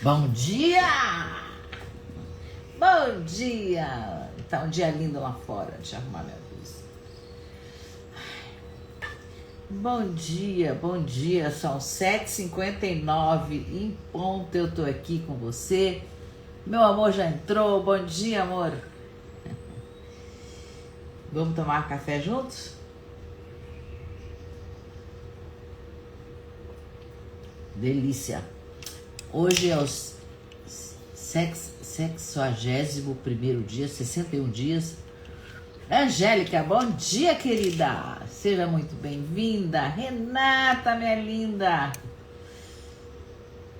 Bom dia! Bom dia! Tá um dia lindo lá fora. Deixa eu arrumar minha blusa. Bom dia. São 7h59 em ponto. Eu tô aqui com você. Meu amor já entrou. Bom dia, amor. Vamos tomar café juntos? Delícia! Hoje é o 61º dia, 61 dias. Angélica, bom dia, querida! Seja muito bem-vinda. Renata, minha linda!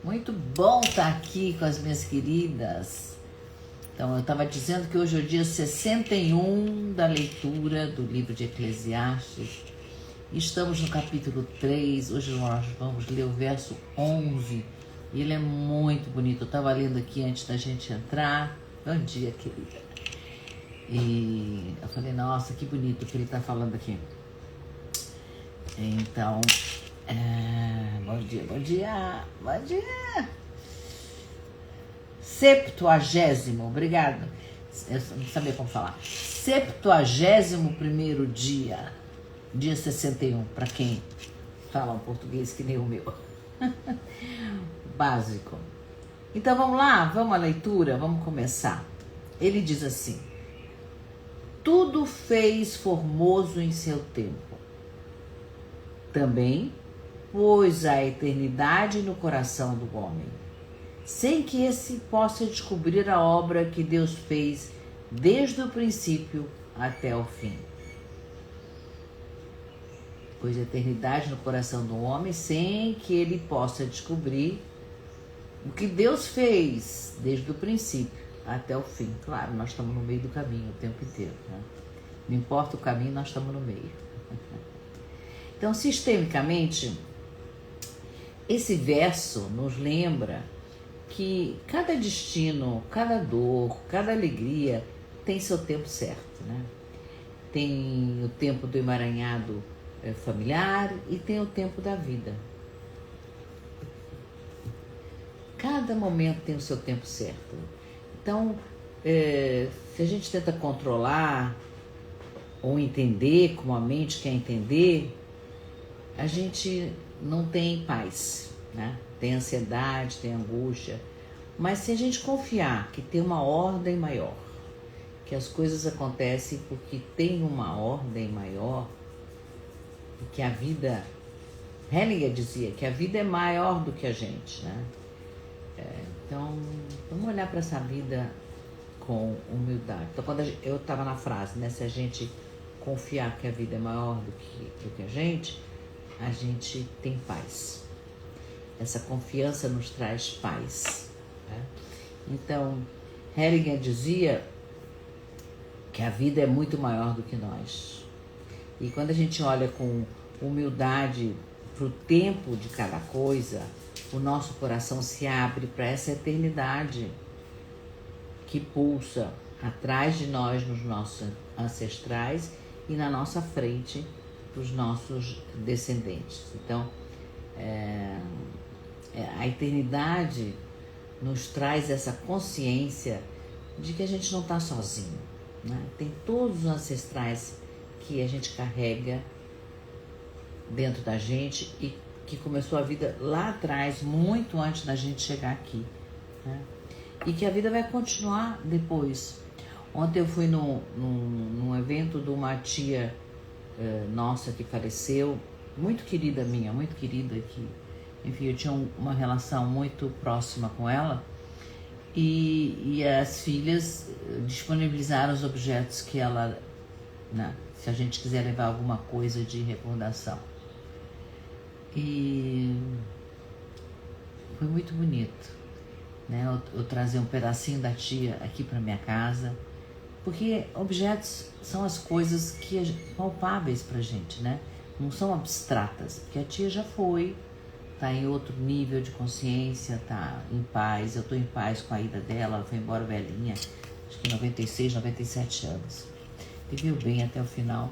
Muito bom estar aqui com as minhas queridas. Então, eu estava dizendo que hoje é o dia 61 da leitura do livro de Eclesiastes. Estamos no capítulo 3, hoje nós vamos ler o verso 11, e ele é muito bonito. Eu estava lendo aqui antes da gente entrar. Bom dia, querida. E eu falei, nossa, que bonito o que ele está falando aqui. Então, bom dia. 70º, obrigado. Eu não sabia como falar. 71º dia 61, para quem fala um português que nem o meu. Básico. Então vamos lá, vamos à leitura, vamos começar. Ele diz assim: tudo fez formoso em seu tempo. Também pôs a eternidade no coração do homem, sem que esse possa descobrir a obra que Deus fez desde o princípio até o fim. Pôs a eternidade no coração do homem, sem que ele possa descobrir o que Deus fez desde o princípio até o fim. Claro, nós estamos no meio do caminho o tempo inteiro, né? Não importa o caminho, nós estamos no meio. Então, sistemicamente, esse verso nos lembra que cada destino, cada dor, cada alegria tem seu tempo certo, né? Tem o tempo do emaranhado familiar e tem o tempo da vida. Cada momento tem o seu tempo certo. Então, se a gente tenta controlar ou entender como a mente quer entender, a gente não tem paz, né? Tem ansiedade, tem angústia. Mas se a gente confiar que tem uma ordem maior, que as coisas acontecem porque tem uma ordem maior, e que a vida, Hellinger dizia que a vida é maior do que a gente, né? Então, vamos olhar para essa vida com humildade. Então, quando eu estava na frase, né? Se a gente confiar que a vida é maior do que a gente tem paz. Essa confiança nos traz paz, né? Então, Hellinger dizia que a vida é muito maior do que nós. E quando a gente olha com humildade para o tempo de cada coisa, o nosso coração se abre para essa eternidade que pulsa atrás de nós, nos nossos ancestrais, e na nossa frente para os nossos descendentes. Então, a eternidade nos traz essa consciência de que a gente não está sozinho, né? Tem todos os ancestrais que a gente carrega dentro da gente e que começou a vida lá atrás, muito antes da gente chegar aqui, né? E que a vida vai continuar depois. Ontem eu fui num evento de uma tia nossa que faleceu, muito querida minha, muito querida, que, enfim, eu tinha uma relação muito próxima com ela, e as filhas disponibilizaram os objetos que ela, né, se a gente quiser levar alguma coisa de recordação. E foi muito bonito, né? Eu trazer um pedacinho da tia aqui para minha casa, porque objetos são as coisas que palpáveis pra gente, né? Não são abstratas, porque a tia já foi, tá em outro nível de consciência, tá em paz. Eu tô em paz com a ida dela, ela foi embora velhinha, acho que 96, 97 anos. Viveu bem até o final,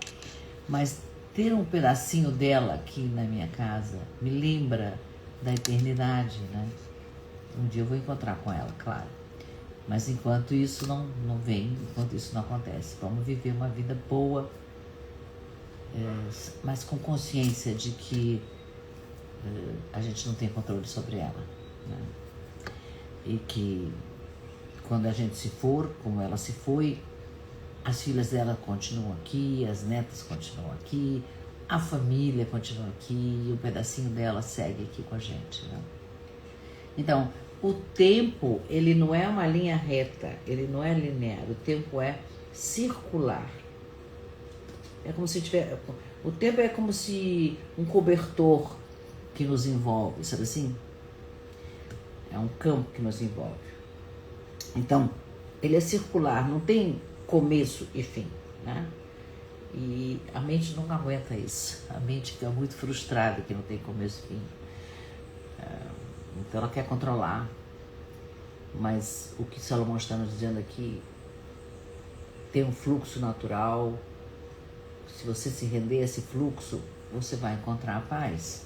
mas ter um pedacinho dela aqui na minha casa me lembra da eternidade, né? Um dia eu vou encontrar com ela, claro. Mas enquanto isso não vem, enquanto isso não acontece, vamos viver uma vida boa, mas com consciência de que a gente não tem controle sobre ela, né? E que quando a gente se for, como ela se foi, as filhas dela continuam aqui, as netas continuam aqui, a família continua aqui, e um pedacinho dela segue aqui com a gente, né? Então, o tempo, ele não é uma linha reta, ele não é linear, o tempo é circular. É como se o tempo é como se um cobertor que nos envolve, sabe assim? É um campo que nos envolve. Então, ele é circular, não tem começo e fim, né? E a mente não aguenta isso. A mente fica muito frustrada que não tem começo e fim. Então ela quer controlar. Mas o que Salomão está nos dizendo aqui tem um fluxo natural. Se você se render a esse fluxo, você vai encontrar a paz,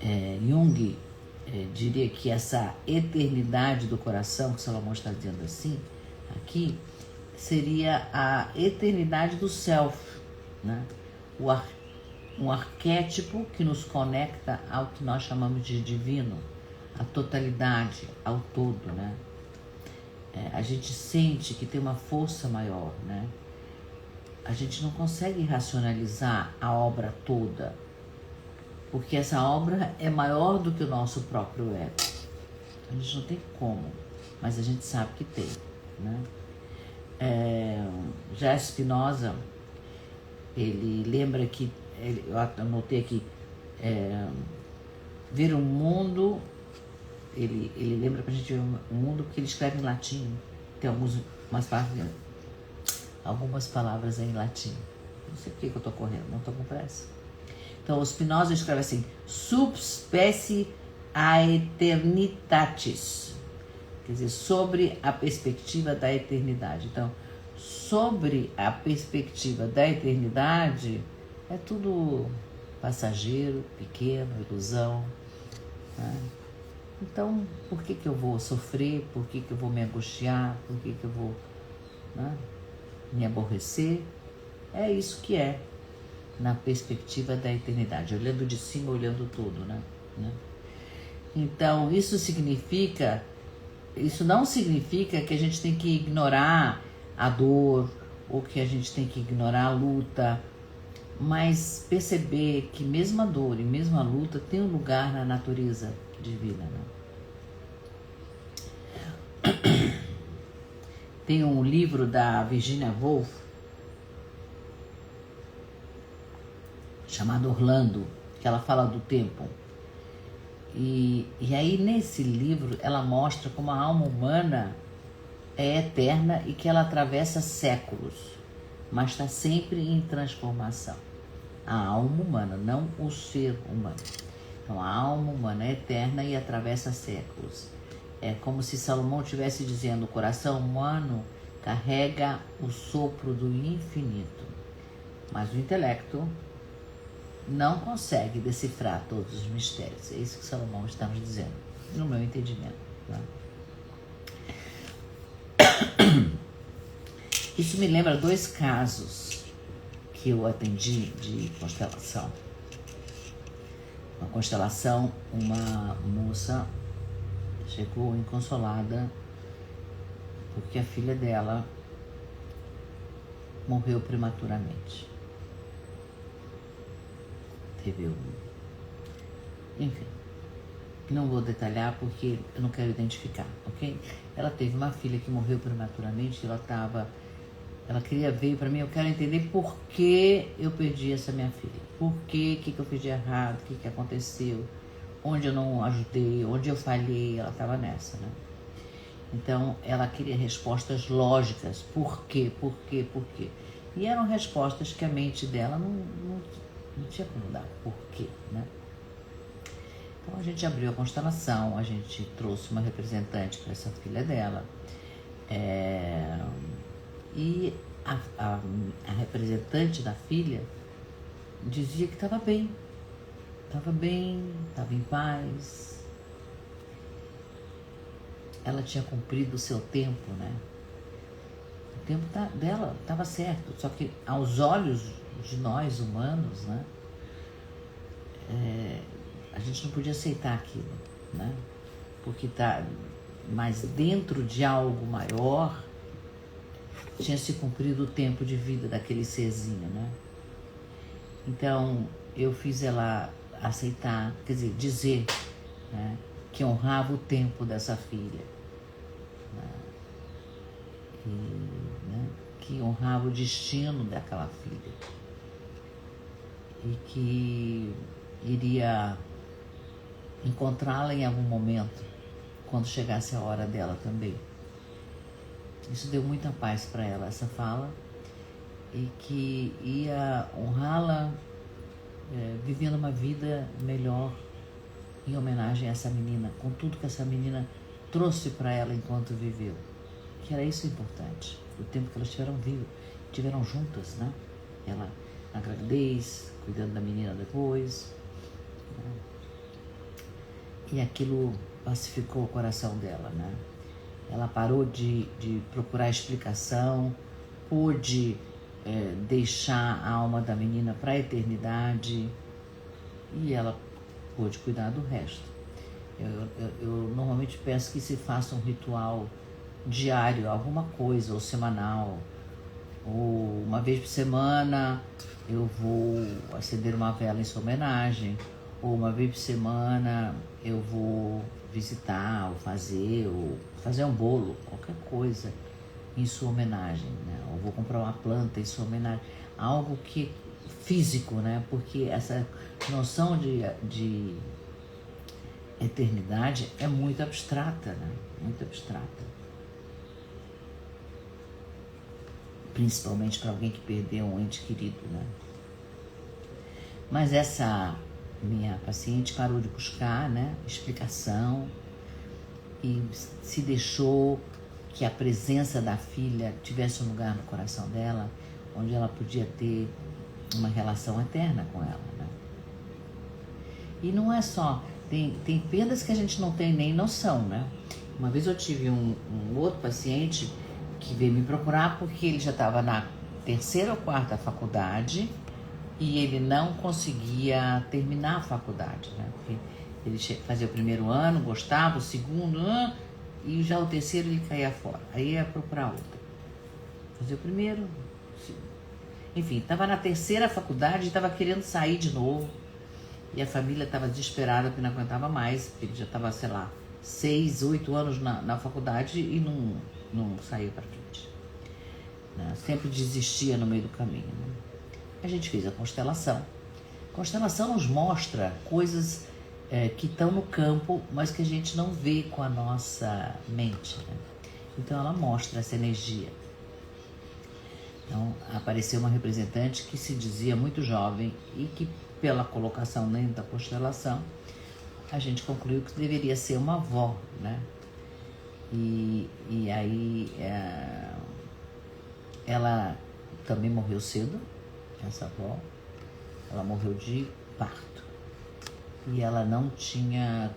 né? Jung diria que essa eternidade do coração, que Salomão está dizendo assim, aqui, seria a eternidade do self, né? Um arquétipo que nos conecta ao que nós chamamos de divino, a totalidade, ao todo, né? A gente sente que tem uma força maior, né? A gente não consegue racionalizar a obra toda, porque essa obra é maior do que o nosso próprio ego. A gente não tem como, mas a gente sabe que tem, né? Já Spinoza, ele lembra que, eu anotei aqui, ver um mundo, ele lembra pra gente ver um mundo porque ele escreve em latim, tem algumas palavras em latim. Não sei por que eu tô correndo, não tô com pressa. Então, o Spinoza escreve assim: subspecie aeternitatis, quer dizer, sobre a perspectiva da eternidade. Então, sobre a perspectiva da eternidade, é tudo passageiro, pequeno, ilusão, né? Então, por que eu vou sofrer? Por que eu vou me angustiar? Por que eu vou, né, me aborrecer? É isso que é na perspectiva da eternidade, olhando de cima, olhando tudo, né? Então, isso não significa que a gente tem que ignorar a dor, ou que a gente tem que ignorar a luta, mas perceber que mesmo a dor e mesmo a luta tem um lugar na natureza divina, né? Tem um livro da Virginia Woolf chamado Orlando, que ela fala do tempo. E aí nesse livro ela mostra como a alma humana é eterna e que ela atravessa séculos, mas está sempre em transformação. A alma humana, não o ser humano. Então a alma humana é eterna e atravessa séculos. É como se Salomão estivesse dizendo: o coração humano carrega o sopro do infinito, mas o intelecto não consegue decifrar todos os mistérios. É isso que Salomão está nos dizendo, no meu entendimento, né? Isso me lembra 2 casos que eu atendi de constelação. Uma constelação, uma moça chegou inconsolada porque a filha dela morreu prematuramente. Enfim, não vou detalhar porque eu não quero identificar, ok? Ela teve uma filha que morreu prematuramente, ela queria ver para mim, eu quero entender por que eu perdi essa minha filha, por que eu fiz de errado, o que aconteceu, onde eu não ajudei, onde eu falhei, ela estava nessa, né? Então, ela queria respostas lógicas, por quê? E eram respostas que a mente dela não tinha como dar porquê, né? Então a gente abriu a constelação, a gente trouxe uma representante para essa filha dela, e a representante da filha dizia que estava bem, estava em paz, ela tinha cumprido o seu tempo, né? O tempo dela estava certo, só que aos olhos de nós humanos, né? A gente não podia aceitar aquilo, né? Porque mas dentro de algo maior tinha se cumprido o tempo de vida daquele serzinho, né? Então eu fiz ela aceitar, quer dizer, dizer, né, que honrava o tempo dessa filha, né? E, né, que honrava o destino daquela filha e que iria encontrá-la em algum momento quando chegasse a hora dela também. Isso deu muita paz para ela, essa fala, e que ia honrá-la vivendo uma vida melhor em homenagem a essa menina, com tudo que essa menina trouxe para ela enquanto viveu, que era isso importante, o tempo que elas tiveram juntas, né? Ela na gravidez, cuidando da menina depois, né? E aquilo pacificou o coração dela, né? Ela parou de procurar explicação, pôde deixar a alma da menina para a eternidade e ela pôde cuidar do resto. Eu normalmente peço que se faça um ritual diário, alguma coisa, ou semanal, ou uma vez por semana eu vou acender uma vela em sua homenagem, ou uma vez por semana eu vou visitar, ou fazer um bolo, qualquer coisa em sua homenagem, né? Ou vou comprar uma planta em sua homenagem, algo que físico, né? Porque essa noção de eternidade é muito abstrata, né? Muito abstrata. Principalmente para alguém que perdeu um ente querido, né? Mas essa minha paciente parou de buscar, né, explicação e se deixou que a presença da filha tivesse um lugar no coração dela, onde ela podia ter uma relação eterna com ela, né? E não é só, tem perdas que a gente não tem nem noção, né? Uma vez eu tive um outro paciente que veio me procurar porque ele já estava na 3ª ou 4ª faculdade e ele não conseguia terminar a faculdade, né? Porque ele fazia o 1º ano, gostava, o 2º ano, e já o 3º ele caía fora. Aí ia procurar outra. Fazia o 1º, enfim, estava na 3ª faculdade e estava querendo sair de novo. E a família estava desesperada porque não aguentava mais, porque ele já estava, sei lá, 6, 8 anos na faculdade e não saía para frente, né? Sempre desistia no meio do caminho, né? A gente fez a constelação. A constelação nos mostra coisas que estão no campo, mas que a gente não vê com a nossa mente, né? Então ela mostra essa energia. Então apareceu uma representante que se dizia muito jovem e que pela colocação dentro da constelação a gente concluiu que deveria ser uma avó, né? E aí ela também morreu cedo, essa avó. Ela morreu de parto e ela não tinha,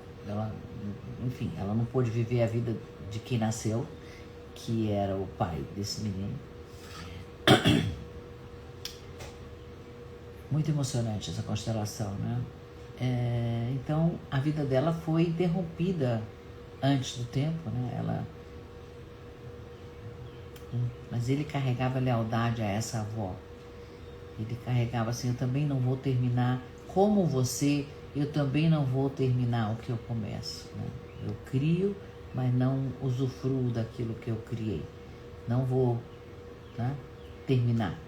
enfim, ela não pôde viver a vida de quem nasceu, que era o pai desse menino. Muito emocionante essa constelação, né? Então a vida dela foi interrompida antes do tempo, né? Mas ele carregava lealdade a essa avó. Ele carregava assim: eu também não vou terminar como você, eu também não vou terminar o que eu começo, né? Eu crio, mas não usufruo daquilo que eu criei. Não vou, né, terminar.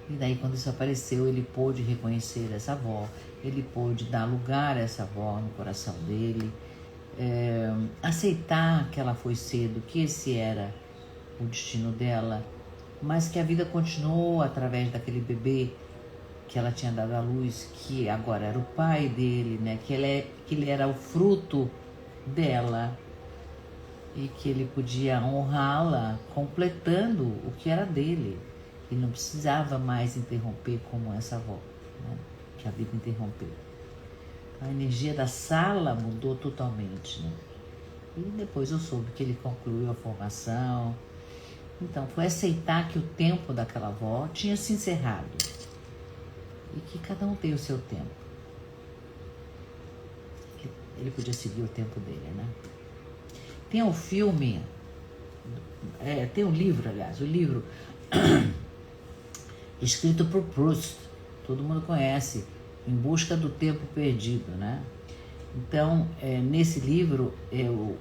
E daí quando isso apareceu, ele pôde reconhecer essa avó, ele pôde dar lugar a essa avó no coração dele, aceitar que ela foi cedo, que esse era o destino dela, mas que a vida continuou através daquele bebê que ela tinha dado à luz, que agora era o pai dele, né? Que ele era o fruto dela e que ele podia honrá-la completando o que era dele. E não precisava mais interromper como essa avó, né? Que a vida interrompeu. A energia da sala mudou totalmente, né? E depois eu soube que ele concluiu a formação. Então, foi aceitar que o tempo daquela avó tinha se encerrado. E que cada um tem o seu tempo. Ele podia seguir o tempo dele, né? Tem um filme, tem um livro, aliás, o livro escrito por Proust, todo mundo conhece, Em Busca do Tempo Perdido, né? Então, nesse livro,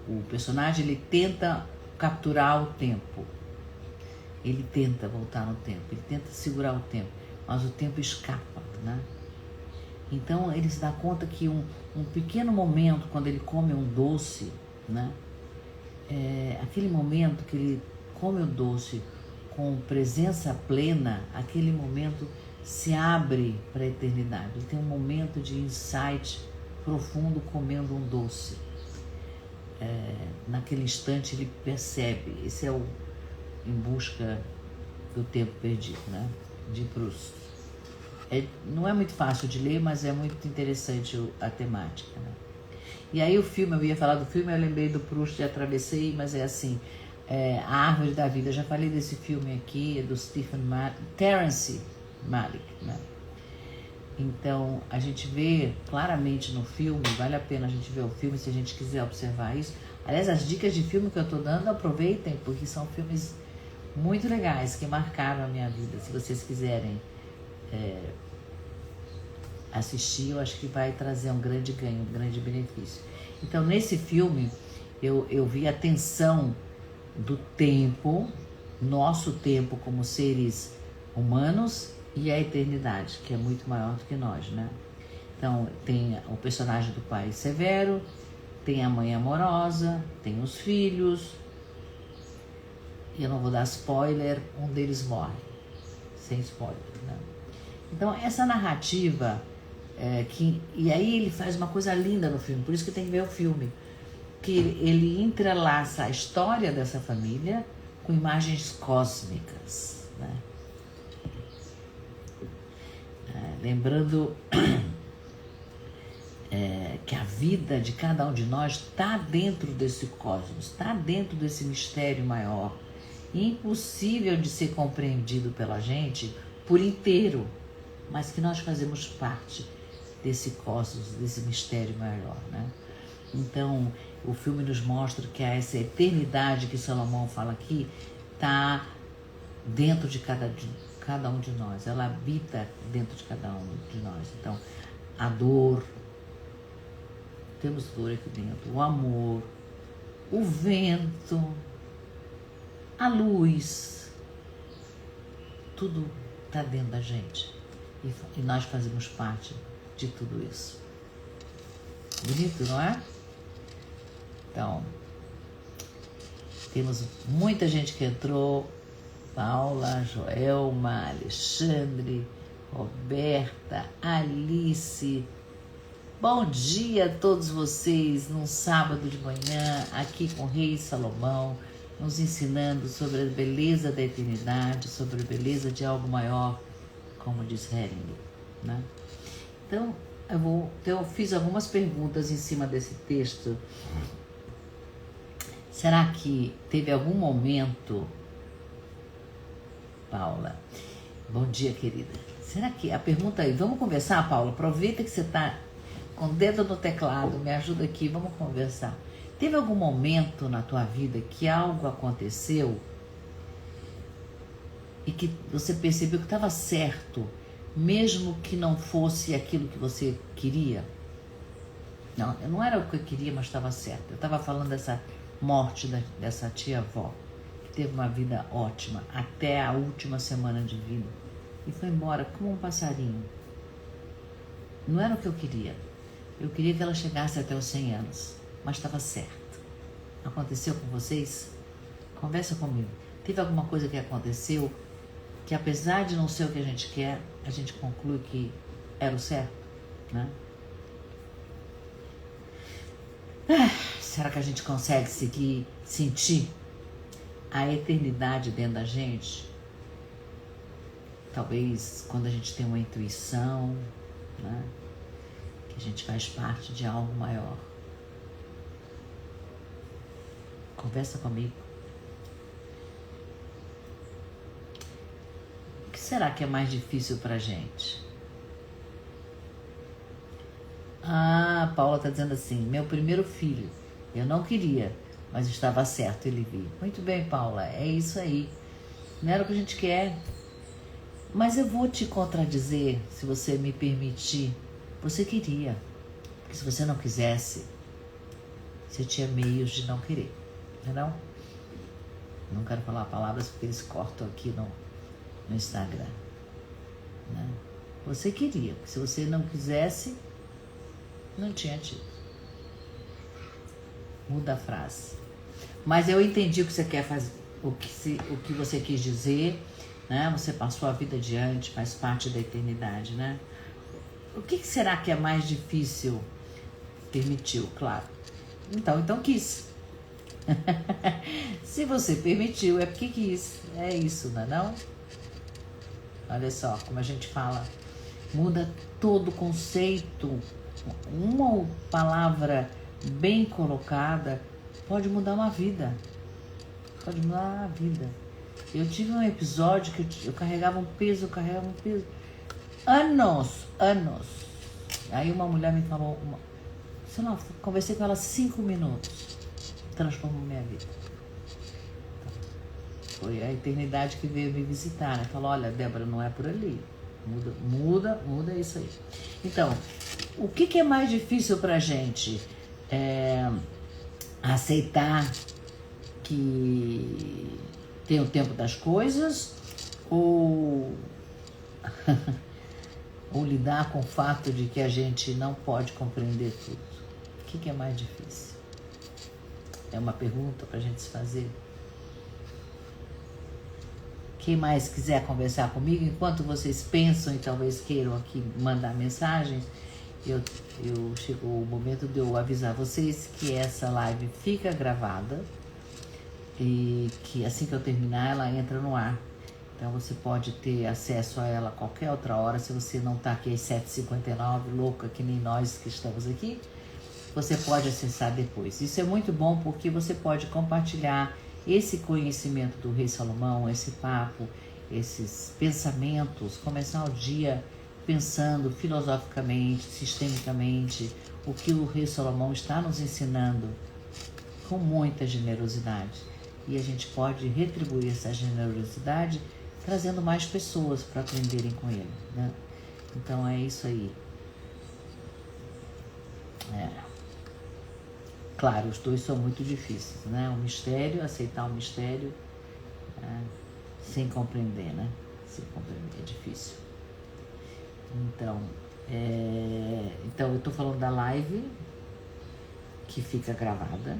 o personagem ele tenta capturar o tempo. Ele tenta voltar no tempo, ele tenta segurar o tempo, mas o tempo escapa, né? Então, ele se dá conta que um pequeno momento, quando ele come um doce, né? Aquele momento que ele come o doce com presença plena, aquele momento se abre para a eternidade. Ele tem um momento de insight profundo comendo um doce. Naquele instante ele percebe. Esse é o Em Busca do Tempo Perdido, né? De Proust. Não é muito fácil de ler, mas é muito interessante a temática, né? E aí o filme, eu ia falar do filme, eu lembrei do Proust e atravessei, mas é assim, A Árvore da Vida. Eu já falei desse filme aqui, é do Terence Malick, né? Então, a gente vê claramente no filme, vale a pena a gente ver o filme se a gente quiser observar isso. Aliás, as dicas de filme que eu estou dando, aproveitem, porque são filmes muito legais, que marcaram a minha vida. Se vocês quiserem assistir, eu acho que vai trazer um grande ganho, um grande benefício. Então, nesse filme, eu vi a tensão do tempo, nosso tempo como seres humanos, e a eternidade, que é muito maior do que nós, né? Então, tem o personagem do pai severo, tem a mãe amorosa, tem os filhos, e eu não vou dar spoiler, um deles morre, sem spoiler, né? Então, essa narrativa, e aí ele faz uma coisa linda no filme, por isso que tem que ver o filme, que ele entrelaça a história dessa família com imagens cósmicas, né? Lembrando que a vida de cada um de nós está dentro desse cosmos, está dentro desse mistério maior, impossível de ser compreendido pela gente por inteiro, mas que nós fazemos parte desse cosmos, desse mistério maior, né? Então, o filme nos mostra que essa eternidade que Salomão fala aqui está dentro de cada um de nós, ela habita dentro de cada um de nós. Então, a dor, temos dor aqui dentro, o amor, o vento, a luz, tudo está dentro da gente e nós fazemos parte de tudo isso. Bonito, não é? Então, temos muita gente que entrou: Paula, Joelma, Alexandre, Roberta, Alice. Bom dia a todos vocês num sábado de manhã, aqui com o Rei Salomão, nos ensinando sobre a beleza da eternidade, sobre a beleza de algo maior, como diz Hering, né? Então, eu fiz algumas perguntas em cima desse texto. Será que teve algum momento, Paula? Bom dia, querida. Será que a pergunta aí, vamos conversar, Paula? Aproveita que você está com o dedo no teclado, me ajuda aqui, vamos conversar. Teve algum momento na tua vida que algo aconteceu e que você percebeu que estava certo, mesmo que não fosse aquilo que você queria? Não era o que eu queria, mas estava certo. Eu estava falando dessa morte dessa tia-avó, que teve uma vida ótima até a última semana de vida e foi embora como um passarinho. Não era o que eu queria. Eu queria que ela chegasse até os 100 anos, mas estava certo. Aconteceu com vocês? Conversa comigo. Teve alguma coisa que aconteceu que, apesar de não ser o que a gente quer, a gente conclui que era o certo, né? Será que a gente consegue sentir a eternidade dentro da gente? Talvez quando a gente tem uma intuição, né? Que a gente faz parte de algo maior. Conversa comigo. O que será que é mais difícil pra gente? Ah, Paula está dizendo assim, meu primeiro filho, eu não queria, mas estava certo, ele vir. Muito bem, Paula, é isso aí. Não era o que a gente quer. Mas eu vou te contradizer, se você me permitir. Você queria. Porque se você não quisesse, você tinha meios de não querer. Não? Não quero falar palavras porque eles cortam aqui no Instagram. Né? Você queria. Porque se você não quisesse, não tinha tido. Muda a frase. Mas eu entendi o que você quer fazer, o que você quis dizer, né? Você passou a vida adiante, faz parte da eternidade, né? O que será que é mais difícil? Permitiu, claro. Então quis. Se você permitiu, é porque quis. É isso, não é não? Olha só como a gente fala. Muda todo o conceito. Uma palavra bem colocada pode mudar uma vida. Pode mudar a vida. Eu tive um episódio que eu carregava um peso. Anos. Aí uma mulher me falou, sei lá, conversei com ela 5 minutos. Transformou minha vida. Foi a eternidade que veio me visitar, né? Falou, olha, Débora, não é por ali. Muda isso aí. Então, o que é mais difícil pra gente? Aceitar que tem o tempo das coisas ou lidar com o fato de que a gente não pode compreender tudo? O que é mais difícil? É uma pergunta pra gente se fazer. Quem mais quiser conversar comigo, enquanto vocês pensam e talvez queiram aqui mandar mensagens, chegou o momento de eu avisar vocês que essa live fica gravada e que assim que eu terminar ela entra no ar. Então você pode ter acesso a ela a qualquer outra hora, se você não está aqui às 7h59, louca que nem nós que estamos aqui, você pode acessar depois. Isso é muito bom porque você pode compartilhar esse conhecimento do Rei Salomão, esse papo, esses pensamentos, começar o dia pensando filosoficamente, sistemicamente, o que o Rei Salomão está nos ensinando com muita generosidade. E a gente pode retribuir essa generosidade trazendo mais pessoas para aprenderem com ele, né? Então é isso aí. Claro, os dois são muito difíceis, né? O mistério, aceitar o mistério sem compreender, né? Sem compreender, é difícil. Então eu tô falando da live que fica gravada.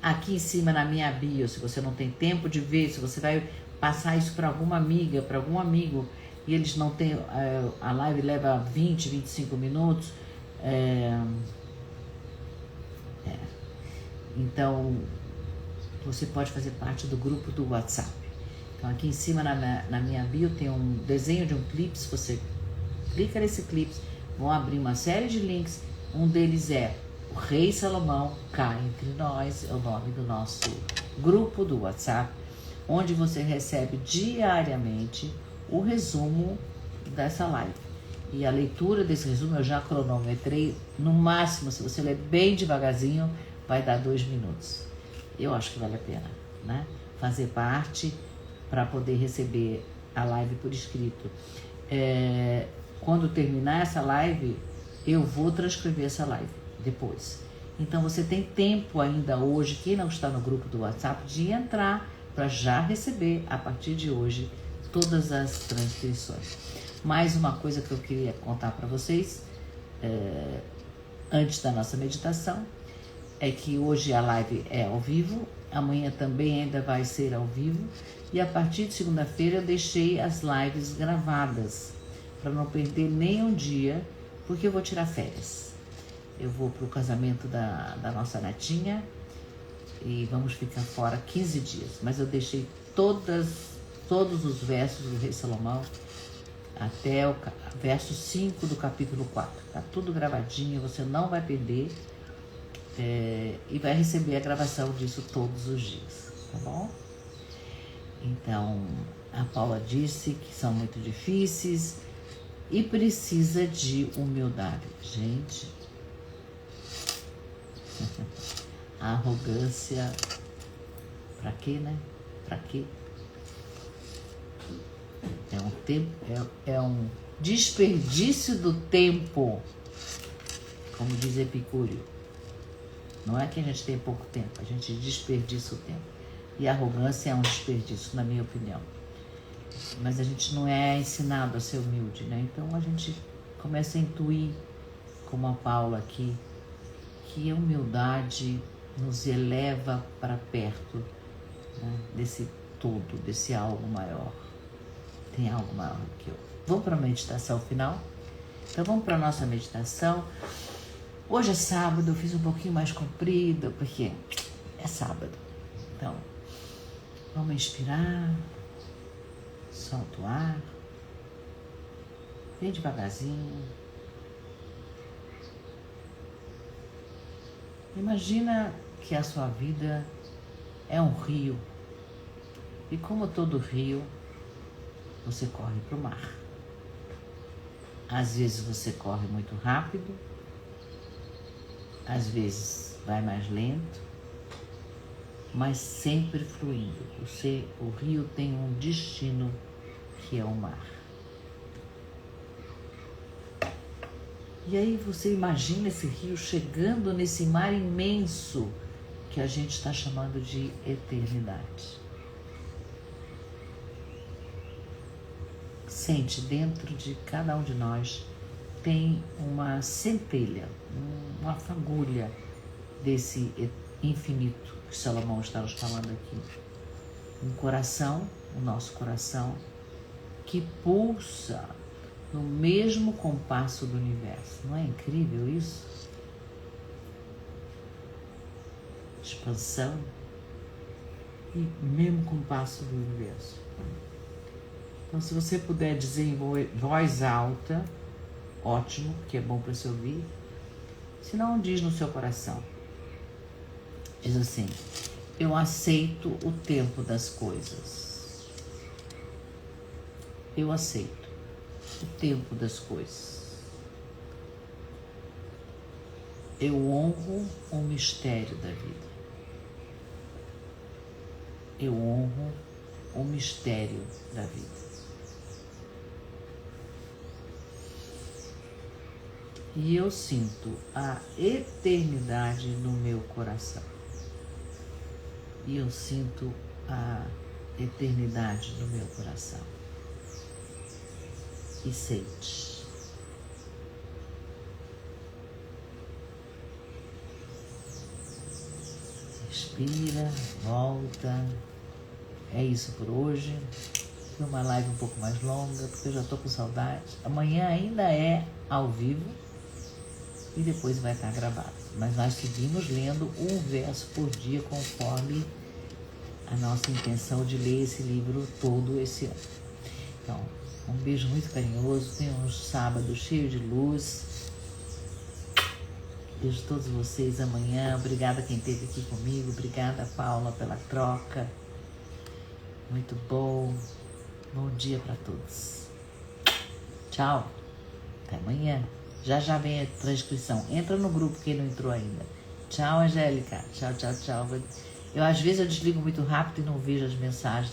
Aqui em cima na minha bio, se você não tem tempo de ver, se você vai passar isso para alguma amiga, para algum amigo, e eles não têm, a live leva 20, 25 minutos, então você pode fazer parte do grupo do WhatsApp. Então aqui em cima na minha bio tem um desenho de um clipe, se você clica nesse clipe, vão abrir uma série de links, um deles é o Rei Salomão Cá Entre Nós, é o nome do nosso grupo do WhatsApp, onde você recebe diariamente o resumo dessa live. E a leitura desse resumo eu já cronometrei, no máximo, se você ler bem devagarzinho, vai dar 2 minutos. Eu acho que vale a pena, né? Fazer parte para poder receber a live por escrito. Quando terminar essa live, eu vou transcrever essa live depois. Então você tem tempo ainda hoje, quem não está no grupo do WhatsApp, de entrar para já receber a partir de hoje todas as transcrições. Mais uma coisa que eu queria contar para vocês, antes da nossa meditação, é que hoje a live é ao vivo, amanhã também ainda vai ser ao vivo, e a partir de segunda-feira eu deixei as lives gravadas, para não perder nem um dia, porque eu vou tirar férias. Eu vou para o casamento da nossa netinha e vamos ficar fora 15 dias, mas eu deixei todos os versos do Rei Salomão até o verso 5 do capítulo 4. Tá tudo gravadinho, você não vai perder. e vai receber a gravação disso todos os dias, tá bom? Então, a Paula disse que são muito difíceis e precisa de humildade. Gente, a arrogância, pra quê, né? Pra quê? É um desperdício do tempo, como diz Epicúrio. Não é que a gente tem pouco tempo, a gente desperdiça o tempo. E a arrogância é um desperdício, na minha opinião. Mas a gente não é ensinado a ser humilde, né? Então a gente começa a intuir, como a Paula aqui, que a humildade nos eleva para perto, né, desse todo, desse algo maior. Tem algo maior do que eu. Vamos para a meditação final? Então vamos para a nossa meditação. Hoje é sábado, eu fiz um pouquinho mais comprido, porque é sábado. Então, vamos inspirar, solta o ar, bem devagarzinho. Imagina que a sua vida é um rio. E como todo rio, você corre para o mar. Às vezes você corre muito rápido, às vezes vai mais lento, mas sempre fluindo. O rio tem um destino que é o mar. E aí você imagina esse rio chegando nesse mar imenso que a gente está chamando de eternidade. Sente, dentro de cada um de nós tem uma centelha, uma fagulha desse infinito que Salomão está nos falando aqui. Um coração, o nosso coração, que pulsa no mesmo compasso do universo. Não é incrível isso? Expansão e mesmo compasso do universo. Então, se você puder dizer em voz alta, ótimo, que é bom para se ouvir. Se não, diz no seu coração. Diz assim: eu aceito o tempo das coisas. Eu aceito o tempo das coisas. Eu honro o mistério da vida. Eu honro o mistério da vida. E eu sinto a eternidade no meu coração. E eu sinto a eternidade no meu coração. E sente. Respira, volta. É isso por hoje. Foi uma live um pouco mais longa, porque eu já estou com saudade. Amanhã ainda é ao vivo e depois vai estar gravado. Mas nós seguimos lendo um verso por dia, conforme a nossa intenção de ler esse livro todo esse ano. Então, um beijo muito carinhoso. Tenham um sábado cheio de luz. Beijo a todos vocês amanhã. Obrigada quem esteve aqui comigo. Obrigada, Paula, pela troca. Muito bom. Bom dia para todos. Tchau. Até amanhã. Já já vem a transcrição. Entra no grupo quem não entrou ainda. Tchau, Angélica. Tchau, tchau, tchau. Às vezes eu desligo muito rápido e não vejo as mensagens.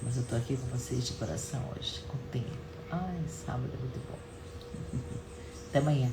Mas eu tô aqui com vocês de coração hoje. Com tempo. Ai, sábado é muito bom. Até amanhã.